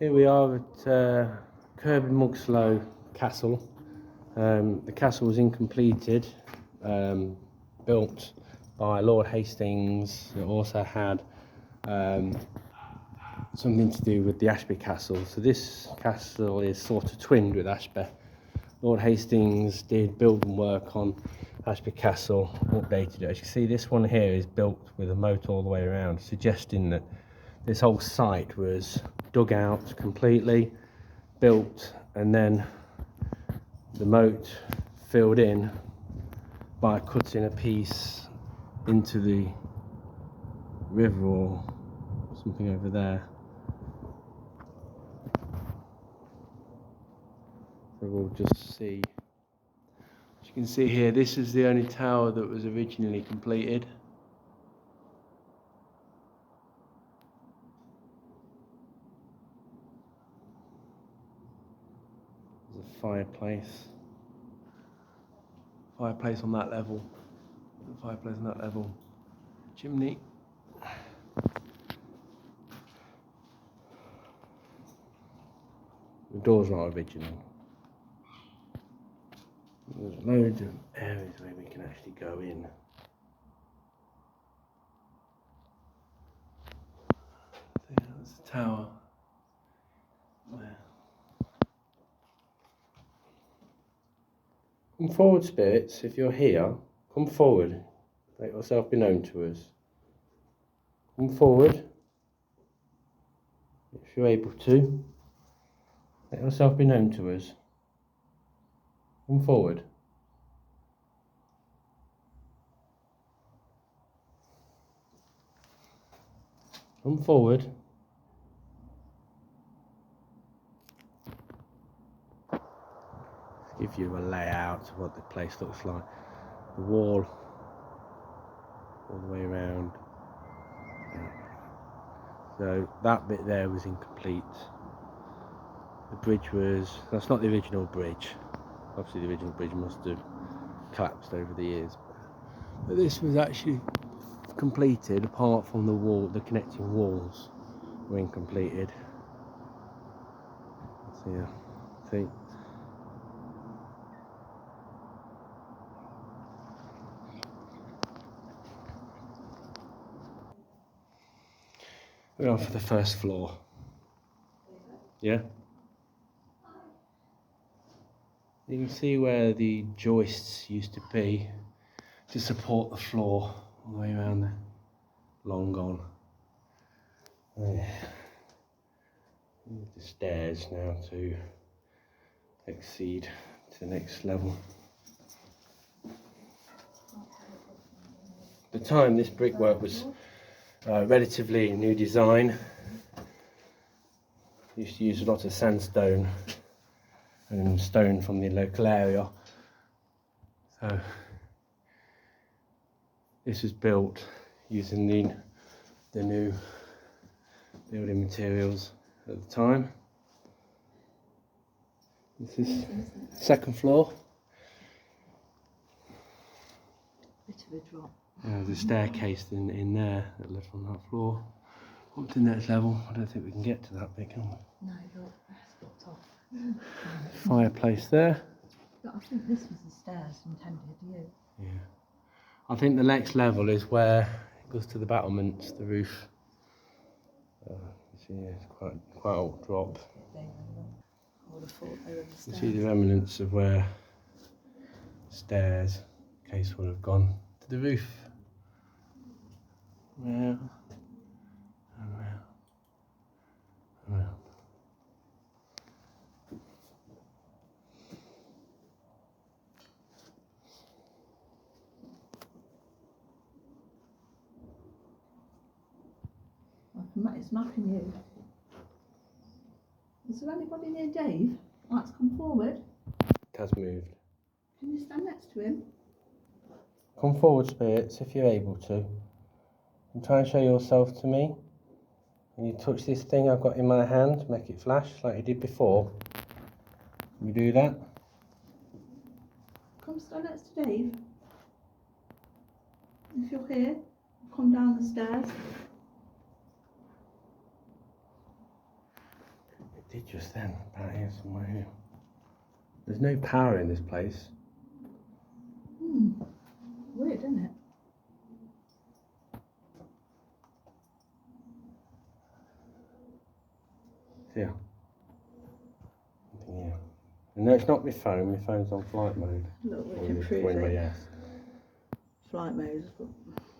Here we are at Kirby Muxloe Castle. The castle was incompleted, built by Lord Hastings. It also had something to do with the Ashby Castle. So this castle is sort of twinned with Ashby. Lord Hastings did building work on Ashby Castle, updated it. As you can see, this one here is built with a moat all the way around, suggesting that this whole site was dug out completely, built, and then the moat filled in by cutting a piece into the river or something over there. So we'll just see. As you can see here, this is the only tower that was originally completed. There's a fireplace. Fireplace on that level. Fireplace on that level. Chimney. The door's not original. There's loads of areas where we can actually go in. So yeah, that's the tower. There. Come forward, spirits. If you're here, come forward. Let yourself be known to us. Come forward. If you're able to. Let yourself be known to us. Come forward. Come forward. Give you a layout of what the place looks like. The wall all the way around. So that bit there was incomplete. The bridge was, that's not the original bridge. Obviously the original bridge must have collapsed over the years. But this was actually completed apart from the wall, the connecting walls were incompleted. So yeah, see. We're on for the first floor. Yeah? You can see where the joists used to be to support the floor all the way around there. Long gone. Yeah. The stairs now to exceed to the next level. At the time this brickwork was relatively new design. Used to use a lot of sandstone and stone from the local area. So this was built using the new building materials at the time. This is second floor. Bit of a drop. There's a staircase in there that led from that floor up to the next level. I don't think we can get to that bit, can we? No, look, that's blocked off. Fireplace there. But I think this was the stairs intended, yeah. Yeah. I think the next level is where it goes to the battlements, the roof. You see, it's quite old drop. I would have thought they were the You stairs. see the remnants of where stairs case would have gone to the roof. Round and round and round. It's mapping you. Is there anybody near Dave? Let's come forward. It has moved. Can you stand next to him? Come forward, spirits, if you're able to. And try and show yourself to me. When you touch this thing I've got in my hand, make it flash like you did before. Can you do that? Come stand next to Dave. If you're here, come down the stairs. did just then, about here somewhere here. There's no power in this place. Weird, isn't it? Yeah. Yeah. No, it's not my phone. My phone's on flight mode. Look, we Or can is it prove when it. yes. Flight mode.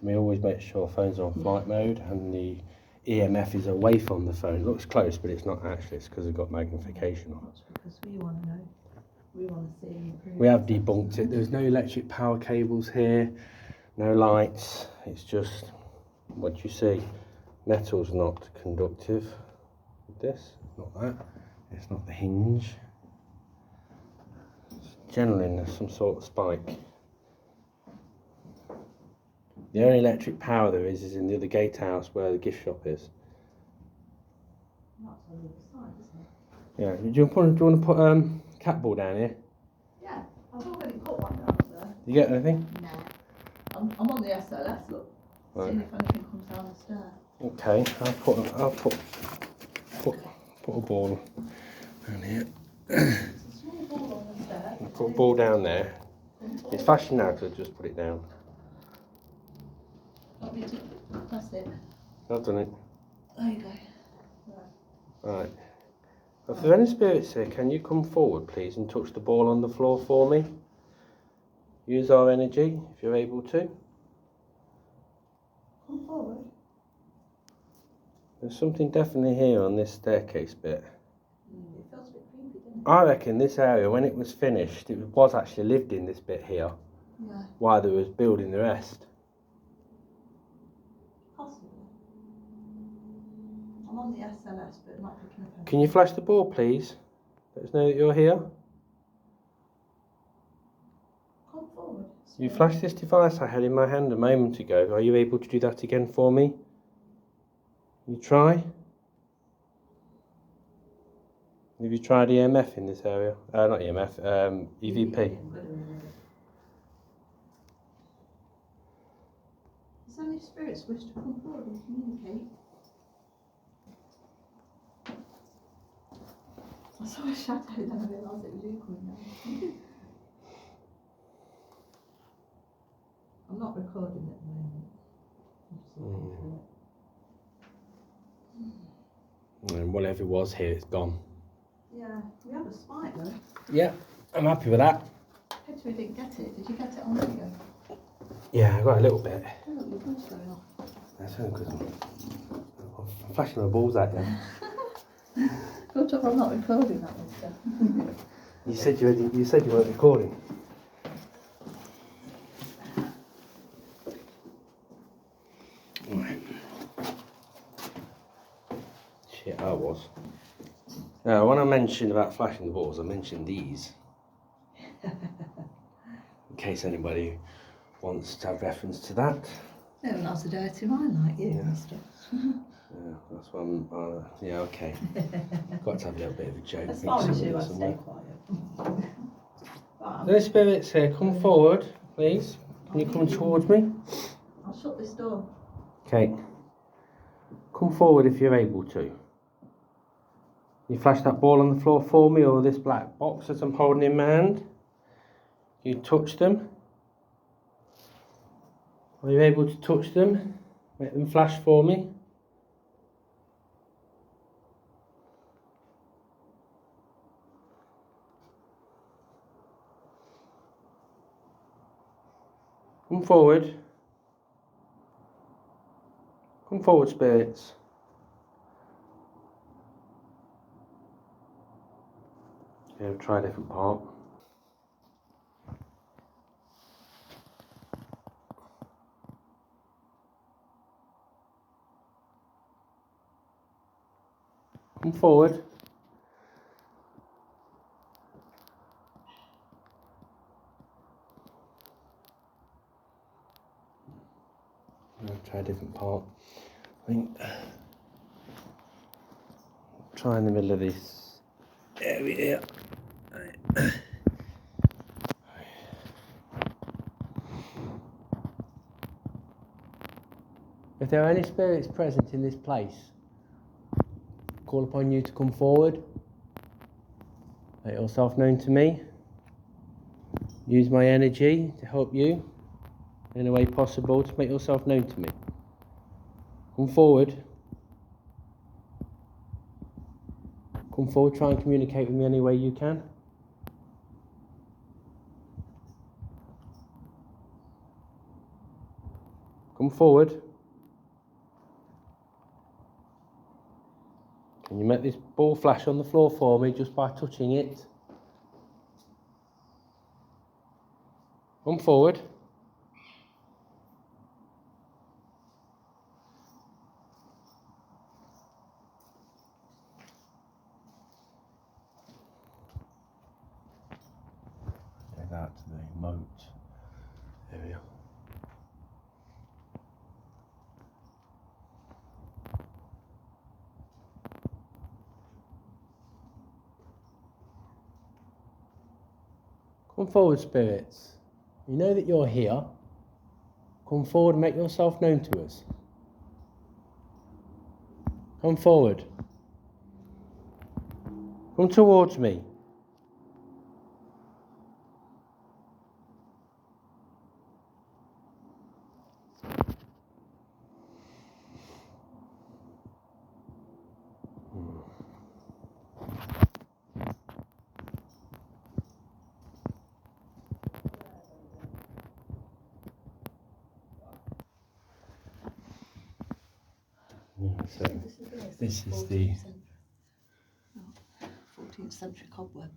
We always make sure phones are on flight mode and the EMF is away from the phone. It looks close, but it's not actually. It's because we've got magnification on. That's because we want to know. We want to see and prove. We have debunked it. There's no electric power cables here, no lights. It's just what you see. Metal's not conductive. This, not that. It's not the hinge. Generally, there's some sort of spike. The only electric power there is in the other gatehouse where the gift shop is. That's on the other side, isn't it? Yeah. Do you want to put cat ball down here? Yeah, I've already put one down there. You get anything? No. I'm on the SLS, look. Right. Seeing if anything comes down the stair. Okay. I'll put a ball down here. There's a small ball on the stair. I'll put a ball down there. It's flashing now because I just put it down. Want me to? That's it. I've done it. There you go. Right. If there are any spirits here, can you come forward, please, and touch the ball on the floor for me? Use our energy, if you're able to. Come forward. There's something definitely here on this staircase bit. It feels a bit creepy, doesn't it? I reckon this area, when it was finished, it was actually lived in this bit here, Yeah. while they was building the rest. Possibly. I'm on the SLS, but not picking up anything. Can you flash the ball, please? Let us know that you're here. Come forward. You flashed this device I had in my hand a moment ago. Are you able to do that again for me? You try? Have you tried EMF in this area? Not EMF, EVP. If any spirits wish to come forward and communicate. I saw a shadow, then I realised it was you coming down. I'm not recording at the moment. I'm just looking through it. And whatever was here, it's gone. Yeah, we have a spike though. Yeah, I'm happy with that. Pity we didn't get it. Did you get it on video? Yeah, I got a little bit. Oh, look, your gun's going off. That's only because I'm flashing my balls at you. Good job I'm not recording that one, Steph. You said you weren't recording. Right. Shit, I was. Now, when I mentioned about flashing the balls, I mentioned these. In case anybody wants to have reference to that. Everyone has a dirty mind like you, Yeah. mister. Yeah, that's why I'm, yeah, okay. Got to have a little bit of a joke. As mix far as it you, with I'd somewhere. stay quiet. Right, Those spirits here, come forward, please. Can you come towards me? I'll shut this door. Okay. Come forward if you're able to. You flash that ball on the floor for me, or this black box that I'm holding in my hand. You touch them. Are you able to touch them? Make them flash for me. Come forward. Come forward, spirits. Yeah, we'll try a different part. Come forward. I'll try a different part. I think. Try in the middle of this area. If there are any spirits present in this place, call upon you to come forward. Make yourself known to me. Use my energy to help you in a way possible to make yourself known to me. Come forward. Come forward, try and communicate with me any way you can. Come forward. Can you make this ball flash on the floor for me just by touching it? Come forward. Take that to the moat area. Come forward, spirits. You know that you're here. Come forward and make yourself known to us. Come forward. Come towards me. So this is the 14th century cobweb.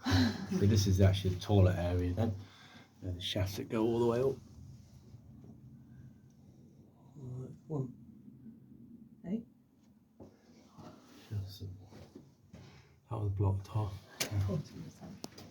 so this is actually the toilet area then. The shafts that go all the way up. One. Hey? That was blocked off. 14th century.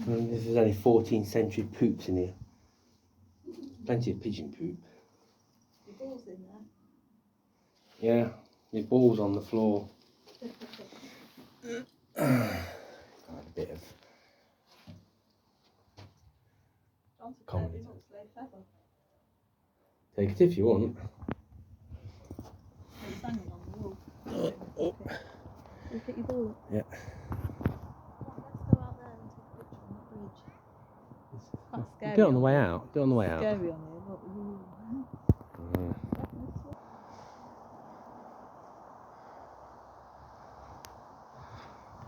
And this is only 14th century poops in here. Plenty of pigeon poop. Your balls in there? Yeah, your balls on the floor. A bit of John's a comedy. Kirby Muxloe feather. Take it if you want. It's hanging on the wall. Oh. You pick your ball up? Yeah. Let's go out there and take a picture on that bridge. That's scary. Do it on the way out. Do it on the way out. Scary on here, but ooh.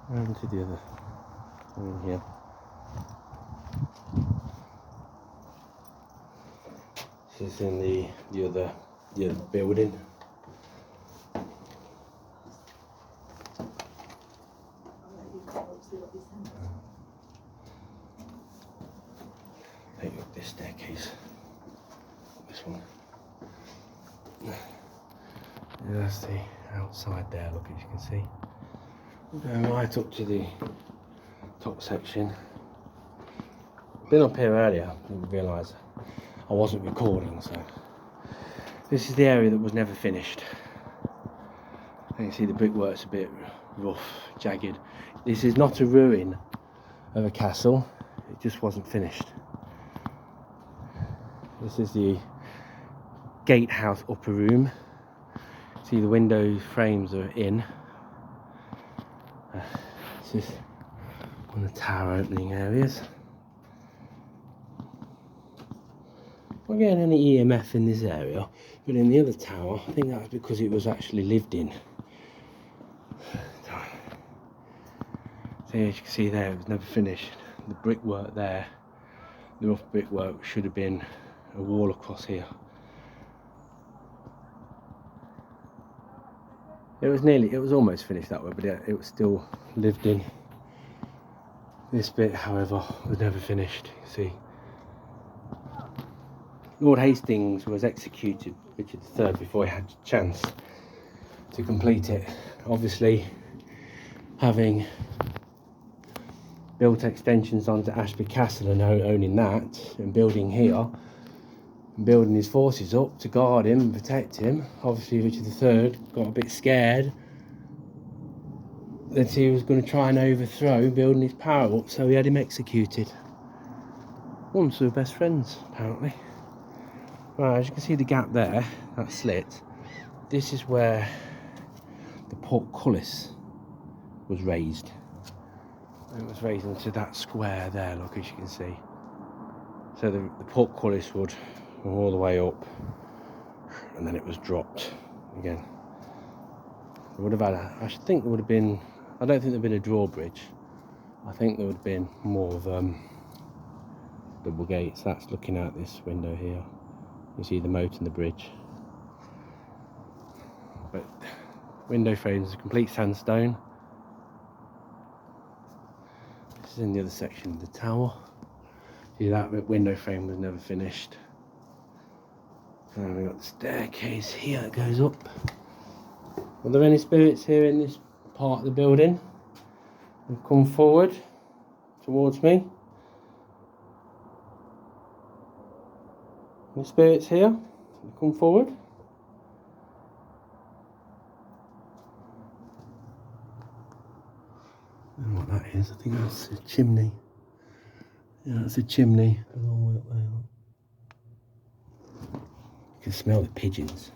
And to the other one here. This is in the other building. I'll let you go up, see what you send us. Take up this staircase. This one. Yeah, that's the outside there, look, as you can see. Going right up to the top section. Been up here earlier, didn't realise I wasn't recording, so this is the area that was never finished. You can see the brickwork's a bit rough, jagged. This is not a ruin of a castle, it just wasn't finished. This is the gatehouse upper room. See the window frames are in. This is one of the tower opening areas. Not getting any EMF in this area, but in the other tower, I think that's because it was actually lived in. So as you can see there, it was never finished. The brickwork there, the rough brickwork, should have been a wall across here. It was almost finished that way, but it was still lived in. This bit, however, was never finished, you see. Lord Hastings was executed, Richard III, before he had a chance to complete it. Obviously, having built extensions onto Ashby Castle and owning that, and building here, and building his forces up to guard him and protect him, obviously Richard III got a bit scared that he was going to try and overthrow building his power up, so he had him executed. Once they were best friends, apparently. Right, as you can see the gap there, that slit, this is where the portcullis was raised. And it was raised into that square there, look, as you can see. So the portcullis would go all the way up, and then it was dropped again. It would have had I should think there would have been, I don't think there would have been a drawbridge. I think there would have been more of double gates. That's looking out this window here. You see the moat and the bridge. But window frames are complete sandstone. This is in the other section of the tower. See, that window frame was never finished. And we've got the staircase here that goes up. Are there any spirits here in this part of the building? They've come forward towards me. Any spirits here? Come forward. I don't know what that is. I think that's a chimney. Yeah, that's a chimney. Goes all the way up there. You can smell the pigeons.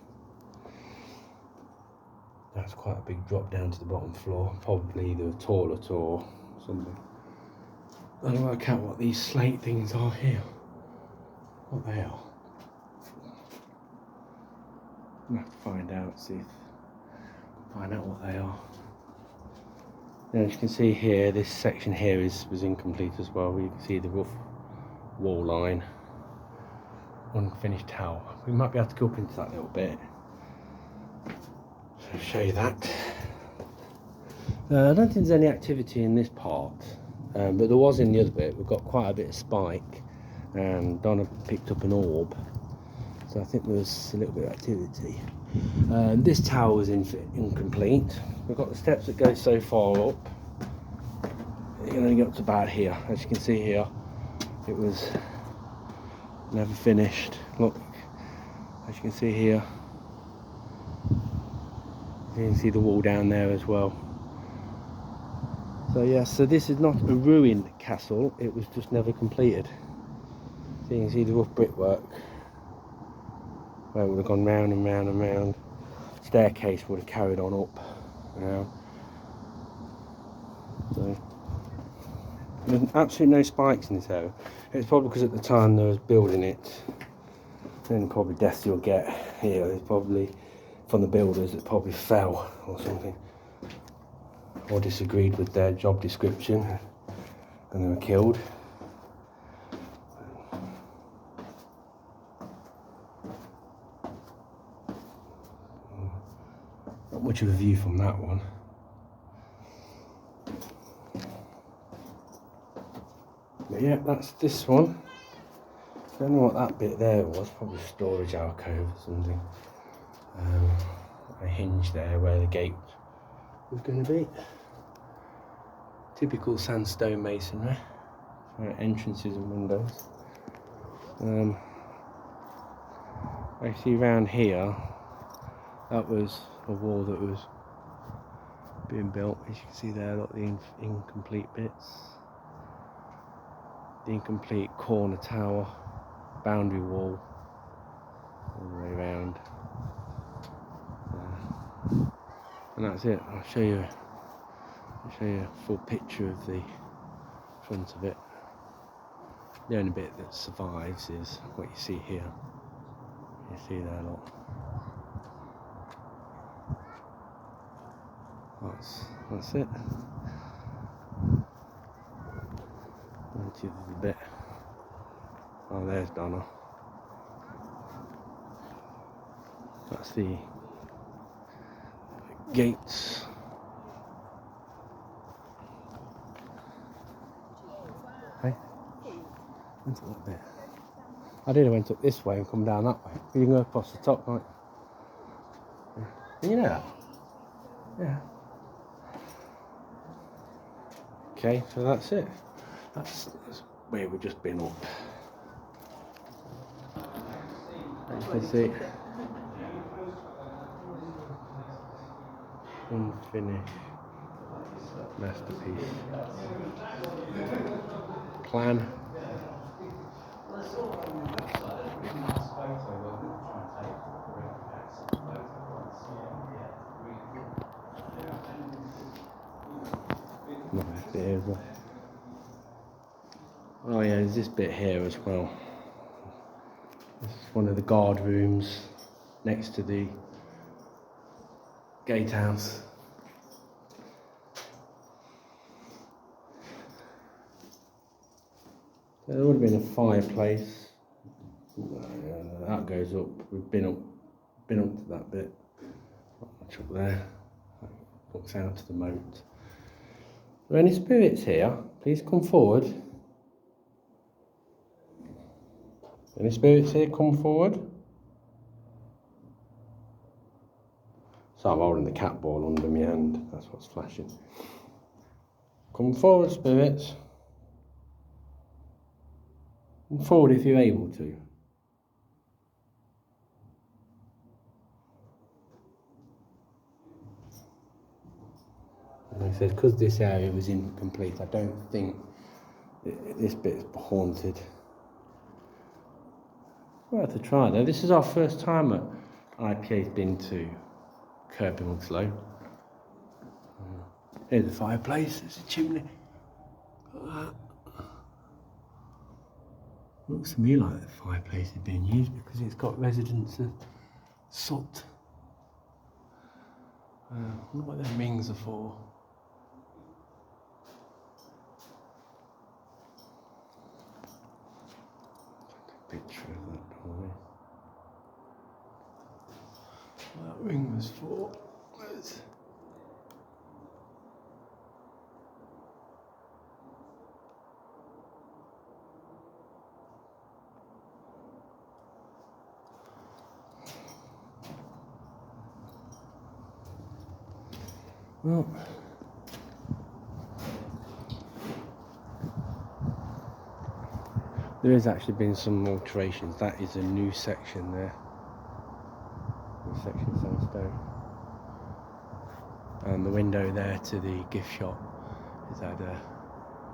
That's quite a big drop down to the bottom floor. Probably either a toilet or something. I don't work out what these slate things are here. What they are. I'm gonna have to find out, find out what they are. Now, as you can see here, this section here was incomplete as well. You can see the rough wall line, unfinished tower. We might be able to go up into that little bit. So I'll show you that. I don't think there's any activity in this part, but there was in the other bit. We've got quite a bit of spike, and Donna picked up an orb. So I think there was a little bit of activity. This tower was incomplete. We've got the steps that go so far up. You can only get up to about here. As you can see here, it was never finished. Look, as you can see here, you can see the wall down there as well. So yeah, so this is not a ruined castle. It was just never completed. So you can see the rough brickwork, where it would have gone round and round and round. Staircase would have carried on up. So there's absolutely no spikes in this area. It's probably because at the time they was building it, then probably deaths you'll get here. It's probably from the builders that probably fell or something, or disagreed with their job description, and they were killed. Not much of a view from that one. But yeah, that's this one. Don't know what that bit there was. Probably a storage alcove or something. A hinge there where the gate was going to be. Typical sandstone masonry for entrances and windows. I see round here, that was a wall that was being built. As you can see there, a lot of the incomplete bits. The incomplete corner tower, boundary wall, all the way around. And that's it. I'll show you a full picture of the front of it. The only bit that survives is what you see here. You see there a lot. That's it. Into the bit. Oh, there's Donna. That's the gates. Hey, into that bit. I did. I went up this way and come down that way. You can go across the top, right? You know that? Yeah. Okay, so that's it. That's where we've just been up. As you can see, unfinished masterpiece. Plan. Not left it here, but... Oh yeah, there's this bit here as well. This is one of the guard rooms next to the gatehouse. There would have been a fireplace. That goes up. We've been up to that bit. Not much up there. That looks out to the moat. Are there any spirits here? Please come forward. Any spirits here? Come forward. So I'm holding the cat ball under my hand. That's what's flashing. Come forward, spirits. Come forward if you're able to. Like I said, because this area was incomplete, I don't think this bit's haunted. Worth a try though. This is our first time at I.P.A.'s been to Kirby Muxloe. Here's the fireplace, there's a chimney. Looks to me like the fireplace is being used because it's got residents of soot. I wonder what their rings are for. Picture of that doorway. What that ring was for. Where's... Well, there has actually been some alterations. That is a new section there. New section sandstone. And the window there to the gift shop has had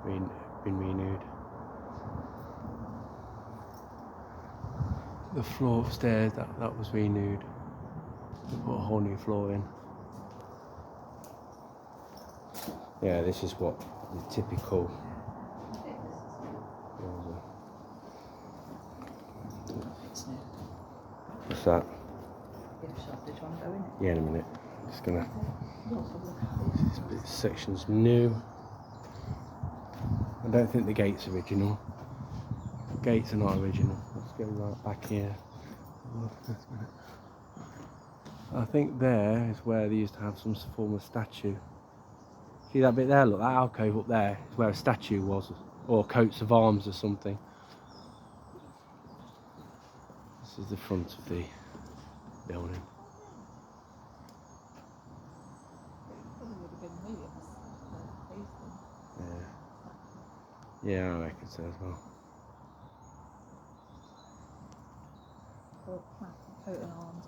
been renewed. The floor upstairs, that was renewed. They put a whole new floor in. Yeah, this is what the typical... What's that? Gift shop, did you want to go in it? Yeah, in a minute. I'm just gonna... This section's new. I don't think the gate's original. The gates are not original. Let's go right back here. I think there is where they used to have some form of statue. See that bit there? Look, that alcove up there is where a statue was, or coats of arms or something. This is the front of the building. Probably would have been millions. Yeah. Yeah, I reckon so as well. Or coat and arms.